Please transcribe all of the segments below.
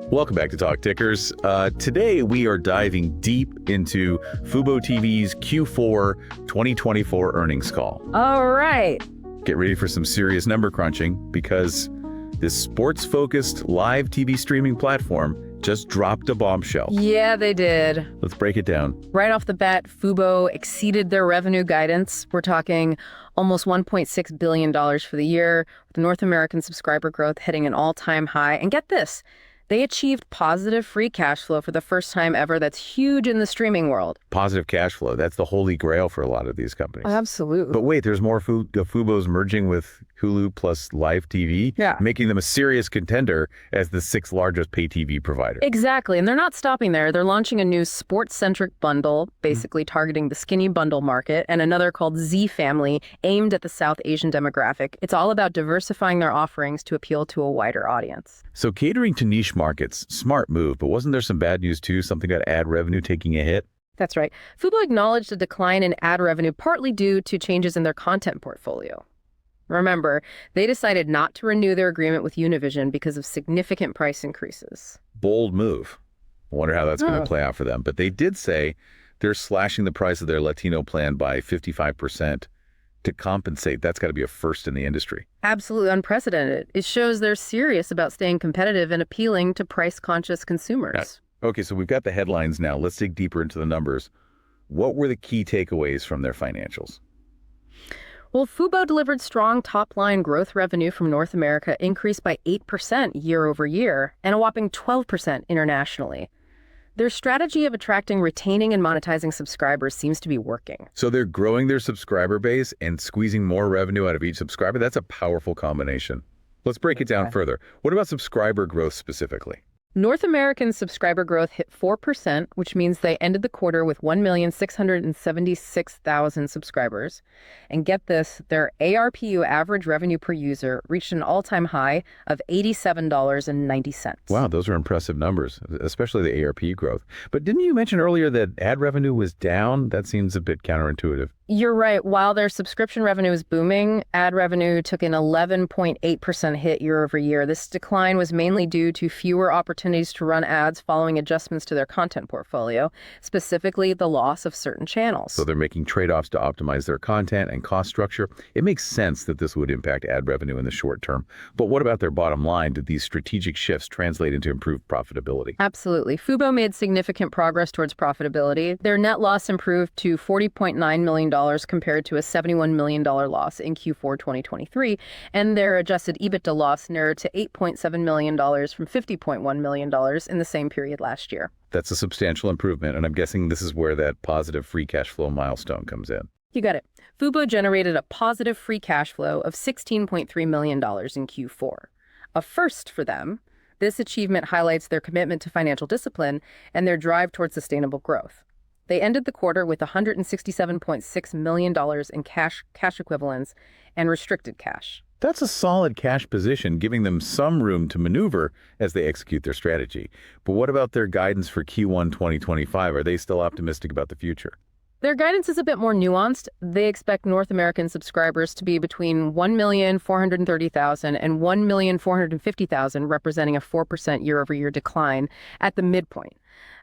Welcome back to Talk Tickers. Today we are diving deep into FUBO TV's Q4 2024 earnings call. All right. Get ready for some serious number crunching because this sports-focused live TV streaming platform just dropped a bombshell. Yeah, they did. Let's break it down. Right off the bat, FUBO exceeded their revenue guidance. We're talking almost $1.6 billion for the year, with North American subscriber growth hitting an all-time high. And get this, they achieved positive free cash flow for the first time ever. That's huge in the streaming world. Positive cash flow. That's the holy grail for a lot of these companies. Absolutely. But wait, there's more FUBOs merging with Hulu Plus Live TV, making them a serious contender as the 6th largest pay TV provider. Exactly. And they're not stopping there. They're launching a new sports-centric bundle, basically targeting the skinny bundle market, and another called Z Family, aimed at the South Asian demographic. It's all about diversifying their offerings to appeal to a wider audience. So catering to niche markets, smart move, but wasn't there some bad news too? Something about ad revenue taking a hit? That's right. FUBO acknowledged a decline in ad revenue partly due to changes in their content portfolio. Remember, they decided not to renew their agreement with Univision because of significant price increases. Bold move. I wonder how that's going to play out for them. But they did say they're slashing the price of their Latino plan by 55% to compensate. That's got to be a first in the industry. Absolutely unprecedented. It shows they're serious about staying competitive and appealing to price-conscious consumers. Okay, so we've got the headlines now. Let's dig deeper into the numbers. What were the key takeaways from their financials? Well, FUBO delivered strong top-line growth. Revenue from North America increased by 8% year over year and a whopping 12% internationally. Their strategy of attracting, retaining, and monetizing subscribers seems to be working. So they're growing their subscriber base and squeezing more revenue out of each subscriber. That's a powerful combination. Let's break it down further. What about subscriber growth specifically? North American subscriber growth hit 4%, which means they ended the quarter with 1,676,000 subscribers. And get this, their ARPU, average revenue per user, reached an all-time high of $87.90. Wow, those are impressive numbers, especially the ARPU growth. But didn't you mention earlier that ad revenue was down? That seems a bit counterintuitive. You're right. While their subscription revenue is booming, ad revenue took an 11.8% hit year over year. This decline was mainly due to fewer opportunities to run ads following adjustments to their content portfolio, specifically the loss of certain channels. So they're making trade-offs to optimize their content and cost structure. It makes sense that this would impact ad revenue in the short term. But what about their bottom line? Did these strategic shifts translate into improved profitability? Absolutely. FUBO made significant progress towards profitability. Their net loss improved to $40.9 million compared to a $71 million loss in Q4 2023, and their adjusted EBITDA loss narrowed to $8.7 million from $50.1 million in the same period last year. That's a substantial improvement, and I'm guessing this is where that positive free cash flow milestone comes in. You got it. FUBO generated a positive free cash flow of $16.3 million in Q4. A first for them. This achievement highlights their commitment to financial discipline and their drive towards sustainable growth. They ended the quarter with $167.6 million in cash equivalents, and restricted cash. That's a solid cash position, giving them some room to maneuver as they execute their strategy. But what about their guidance for Q1 2025? Are they still optimistic about the future? Their guidance is a bit more nuanced. They expect North American subscribers to be between 1,430,000 and 1,450,000, representing a 4% year-over-year decline at the midpoint.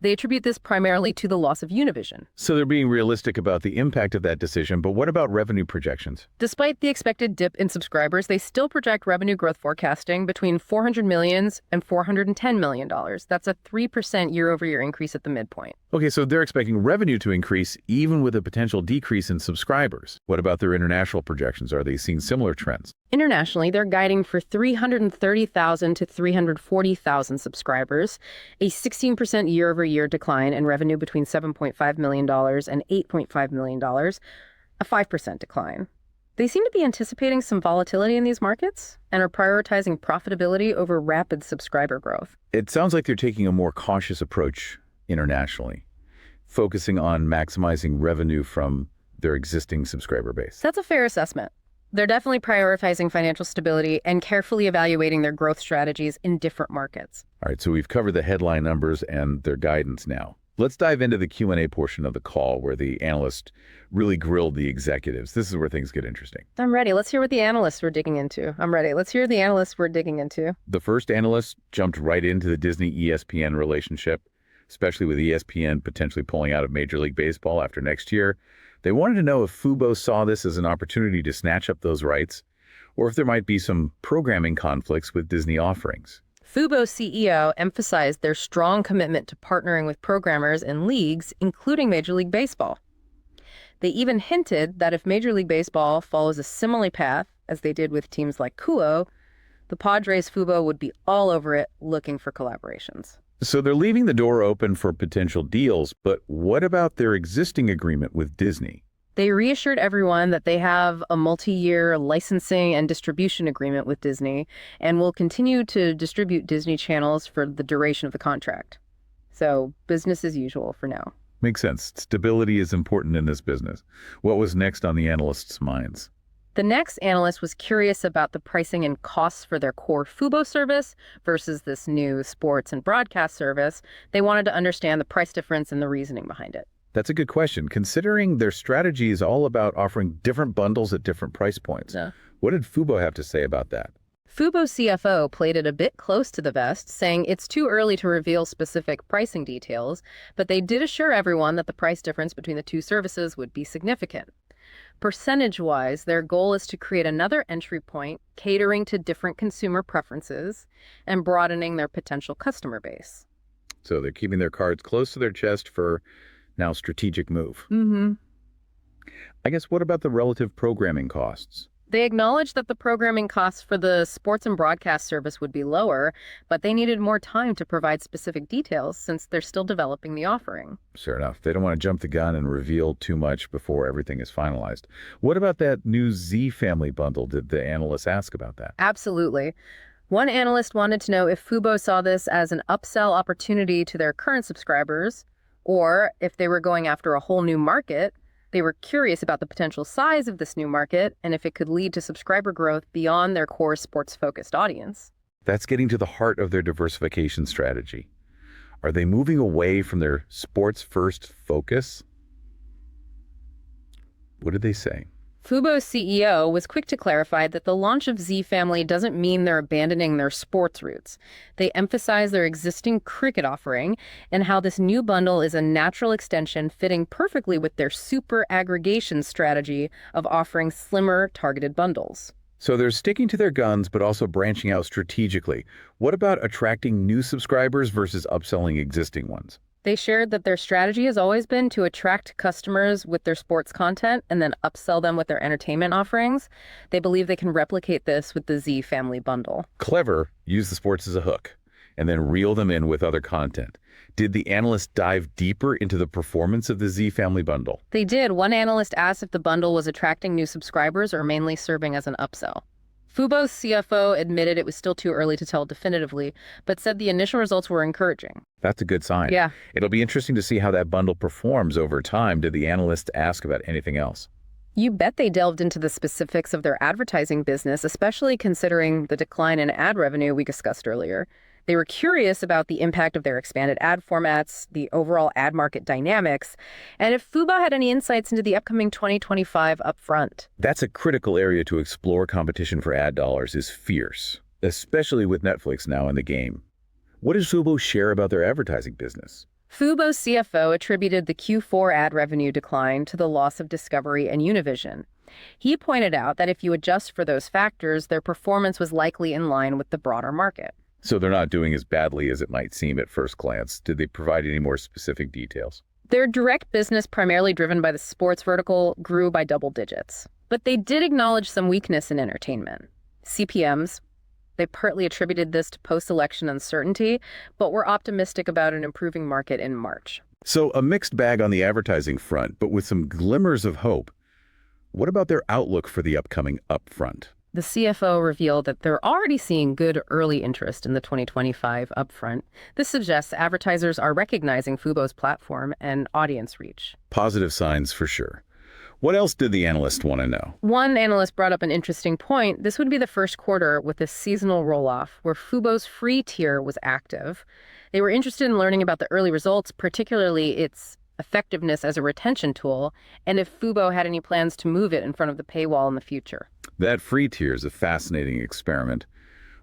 They attribute this primarily to the loss of Univision. So they're being realistic about the impact of that decision, but what about revenue projections? Despite the expected dip in subscribers, they still project revenue growth forecasting between $400 million and $410 million. That's a 3% year-over-year increase at the midpoint. Okay, so they're expecting revenue to increase even with a potential decrease in subscribers. What about their international projections? Are they seeing similar trends? Internationally, they're guiding for 330,000 to 340,000 subscribers, a 16% year-over-year decline in revenue between $7.5 million and $8.5 million, a 5% decline. They seem to be anticipating some volatility in these markets and are prioritizing profitability over rapid subscriber growth. It sounds like they're taking a more cautious approach internationally, focusing on maximizing revenue from their existing subscriber base. That's a fair assessment. They're definitely prioritizing financial stability and carefully evaluating their growth strategies in different markets. All right, so we've covered the headline numbers and their guidance now. Let's dive into the Q&A portion of the call where the analyst really grilled the executives. This is where things get interesting. I'm ready. Let's hear what the analysts were digging into. I'm ready. Let's hear the analysts we're digging into. The first analyst jumped right into the Disney-ESPN relationship, especially with ESPN potentially pulling out of Major League Baseball after next year. They wanted to know if FUBO saw this as an opportunity to snatch up those rights, or if there might be some programming conflicts with Disney offerings. FUBO CEO emphasized their strong commitment to partnering with programmers and leagues, including Major League Baseball. They even hinted that if Major League Baseball follows a similar path, as they did with teams like Hulu, the Padres FUBO would be all over it looking for collaborations. So they're leaving the door open for potential deals, but what about their existing agreement with Disney? They reassured everyone that they have a multi-year licensing and distribution agreement with Disney and will continue to distribute Disney channels for the duration of the contract. So business as usual for now. Makes sense. Stability is important in this business. What was next on the analysts' minds? The next analyst was curious about the pricing and costs for their core FUBO service versus this new sports and broadcast service. They wanted to understand the price difference and the reasoning behind it. That's a good question, considering their strategy is all about offering different bundles at different price points. Yeah. What did FUBO have to say about that? FUBO CFO played it a bit close to the vest, saying it's too early to reveal specific pricing details, but they did assure everyone that the price difference between the two services would be significant. Percentage-wise, their goal is to create another entry point, catering to different consumer preferences and broadening their potential customer base. So they're keeping their cards close to their chest for now strategic move. I guess what about the relative programming costs? They acknowledged that the programming costs for the sports and broadcast service would be lower, but they needed more time to provide specific details since they're still developing the offering. Fair enough. They don't want to jump the gun and reveal too much before everything is finalized. What about that new Z family bundle? Did the analysts ask about that? Absolutely. One analyst wanted to know if FUBO saw this as an upsell opportunity to their current subscribers, or if they were going after a whole new market. They were curious about the potential size of this new market and if it could lead to subscriber growth beyond their core sports-focused audience. That's getting to the heart of their diversification strategy. Are they moving away from their sports-first focus? What did they say? FUBO's CEO was quick to clarify that the launch of Z Family doesn't mean they're abandoning their sports roots. They emphasize their existing cricket offering and how this new bundle is a natural extension fitting perfectly with their super aggregation strategy of offering slimmer targeted bundles. So they're sticking to their guns, but also branching out strategically. What about attracting new subscribers versus upselling existing ones? They shared that their strategy has always been to attract customers with their sports content and then upsell them with their entertainment offerings. They believe they can replicate this with the Z Family bundle. Clever. Use the sports as a hook, and then reel them in with other content. Did the analysts dive deeper into the performance of the Z Family bundle? They did. One analyst asked if the bundle was attracting new subscribers or mainly serving as an upsell. FUBO's CFO admitted it was still too early to tell definitively, but said the initial results were encouraging. That's a good sign. Yeah. It'll be interesting to see how that bundle performs over time. Did the analysts ask about anything else? You bet they delved into the specifics of their advertising business, especially considering the decline in ad revenue we discussed earlier. They were curious about the impact of their expanded ad formats, the overall ad market dynamics, and if FUBO had any insights into the upcoming 2025 upfront. That's a critical area to explore. Competition for ad dollars is fierce, especially with Netflix now in the game. What does FUBO share about their advertising business? FUBO's CFO attributed the Q4 ad revenue decline to the loss of Discovery and Univision. He pointed out that if you adjust for those factors, their performance was likely in line with the broader market. So they're not doing as badly as it might seem at first glance. Did they provide any more specific details? Their direct business, primarily driven by the sports vertical, grew by double digits. But they did acknowledge some weakness in entertainment. CPMs, they partly attributed this to post-election uncertainty, but were optimistic about an improving market in March. So a mixed bag on the advertising front, but with some glimmers of hope. What about their outlook for the upcoming upfront? The CFO revealed that they're already seeing good early interest in the 2025 upfront. This suggests advertisers are recognizing FUBO's platform and audience reach. Positive signs for sure. What else did the analyst want to know? One analyst brought up an interesting point. This would be the first quarter with a seasonal roll-off where FUBO's free tier was active. They were interested in learning about the early results, particularly its effectiveness as a retention tool, and if FUBO had any plans to move it in front of the paywall in the future. That free tier is a fascinating experiment.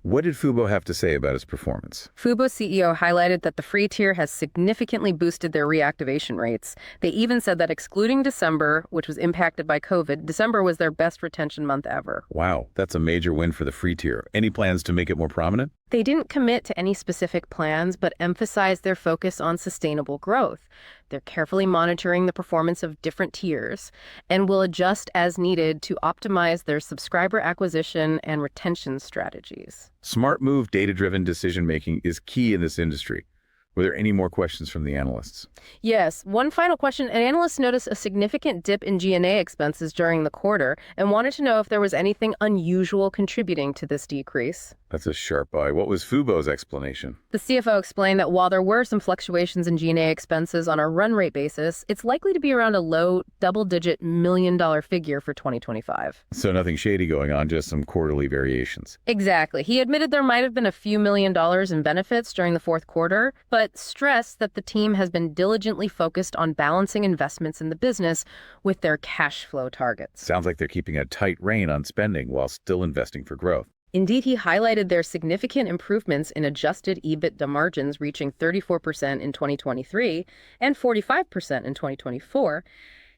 What did FUBO have to say about its performance? FUBO CEO highlighted that the free tier has significantly boosted their reactivation rates. They even said that excluding December, which was impacted by COVID, December was their best retention month ever. Wow, that's a major win for the free tier. Any plans to make it more prominent? They didn't commit to any specific plans, but emphasized their focus on sustainable growth. They're carefully monitoring the performance of different tiers and will adjust as needed to optimize their subscriber acquisition and retention strategies. Smart move, data-driven decision-making is key in this industry. Were there any more questions from the analysts? Yes. One final question. An analyst noticed a significant dip in G&A expenses during the quarter and wanted to know if there was anything unusual contributing to this decrease. That's a sharp eye. What was FUBO's explanation? The CFO explained that while there were some fluctuations in G&A expenses on a run rate basis, it's likely to be around a low double-digit million-dollar figure for 2025. So nothing shady going on, just some quarterly variations. Exactly. He admitted there might have been a few $1 million in benefits during the fourth quarter, but stressed that the team has been diligently focused on balancing investments in the business with their cash flow targets. Sounds like they're keeping a tight rein on spending while still investing for growth. Indeed, he highlighted their significant improvements in adjusted EBITDA margins reaching 34% in 2023 and 45% in 2024.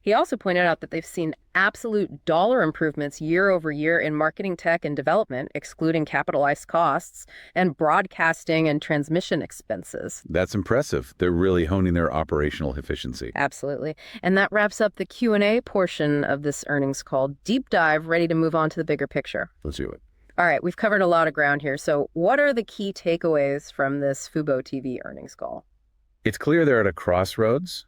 He also pointed out that they've seen absolute dollar improvements year over year in marketing tech and development, excluding capitalized costs, and broadcasting and transmission expenses. That's impressive. They're really honing their operational efficiency. Absolutely. And that wraps up the Q&A portion of this earnings call. Deep dive, ready to move on to the bigger picture. Let's do it. All right, we've covered a lot of ground here. So what are the key takeaways from this FUBO TV earnings call? It's clear they're at a crossroads.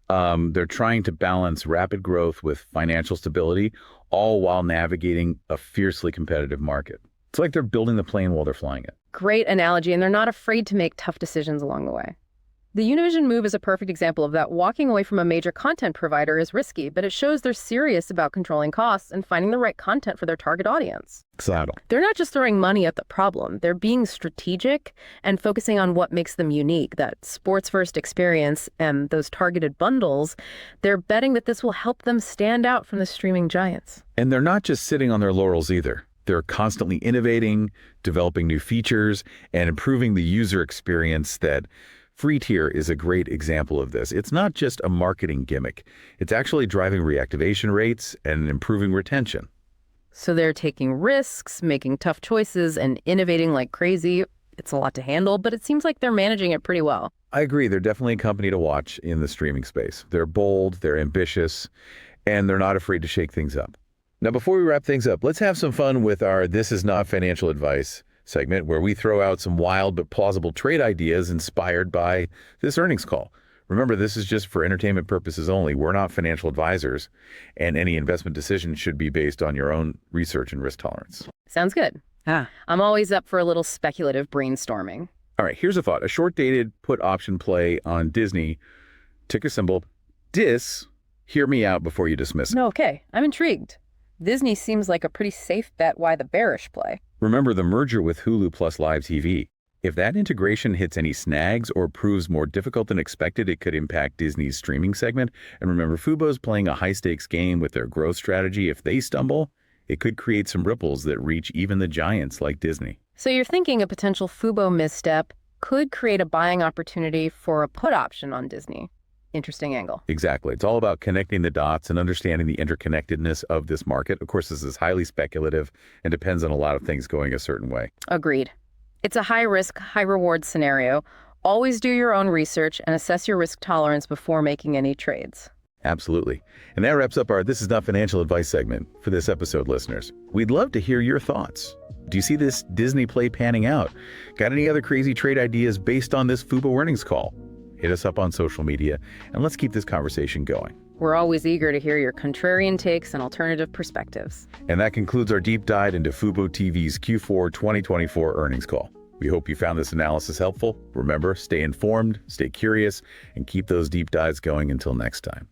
They're trying to balance rapid growth with financial stability, all while navigating a fiercely competitive market. It's like they're building the plane while they're flying it. Great analogy, and they're not afraid to make tough decisions along the way. The Univision move is a perfect example of that. Walking away from a major content provider is risky, but it shows they're serious about controlling costs and finding the right content for their target audience. Exciting. They're not just throwing money at the problem. They're being strategic and focusing on what makes them unique, that sports-first experience and those targeted bundles. They're betting that this will help them stand out from the streaming giants. And they're not just sitting on their laurels either. They're constantly innovating, developing new features, and improving the user experience. That free tier is a great example of this. It's not just a marketing gimmick. It's actually driving reactivation rates and improving retention. So they're taking risks, making tough choices, and innovating like crazy. It's a lot to handle, but it seems like they're managing it pretty well. I agree. They're definitely a company to watch in the streaming space. They're bold, they're ambitious, and they're not afraid to shake things up. Now, before we wrap things up, let's have some fun with our This Is Not Financial Advice segment, where we throw out some wild but plausible trade ideas inspired by this earnings call. Remember, this is just for entertainment purposes only. We're not financial advisors, and any investment decision should be based on your own research and risk tolerance. Sounds good. I'm always up for a little speculative brainstorming. All right, here's a thought. A short-dated put option play on Disney, ticker symbol DIS. Hear me out before you dismiss it. No, okay. I'm intrigued. Disney seems like a pretty safe bet. Why the bearish play? Remember the merger with Hulu Plus Live TV. If that integration hits any snags or proves more difficult than expected, it could impact Disney's streaming segment. And remember, FUBO's playing a high-stakes game with their growth strategy. If they stumble, it could create some ripples that reach even the giants like Disney. So you're thinking a potential FUBO misstep could create a buying opportunity for a put option on Disney. Interesting angle. Exactly. It's all about connecting the dots and understanding the interconnectedness of this market. Of course, this is highly speculative and depends on a lot of things going a certain way. Agreed. It's a high-risk, high-reward scenario. Always do your own research and assess your risk tolerance before making any trades. Absolutely. And that wraps up our This Is Not Financial Advice segment for this episode, listeners. We'd love to hear your thoughts. Do you see this Disney play panning out? Got any other crazy trade ideas based on this FUBO earnings call? Hit us up on social media, and let's keep this conversation going. We're always eager to hear your contrarian takes and alternative perspectives. And that concludes our deep dive into FUBO TV's Q4 2024 earnings call. We hope you found this analysis helpful. Remember, stay informed, stay curious, and keep those deep dives going until next time.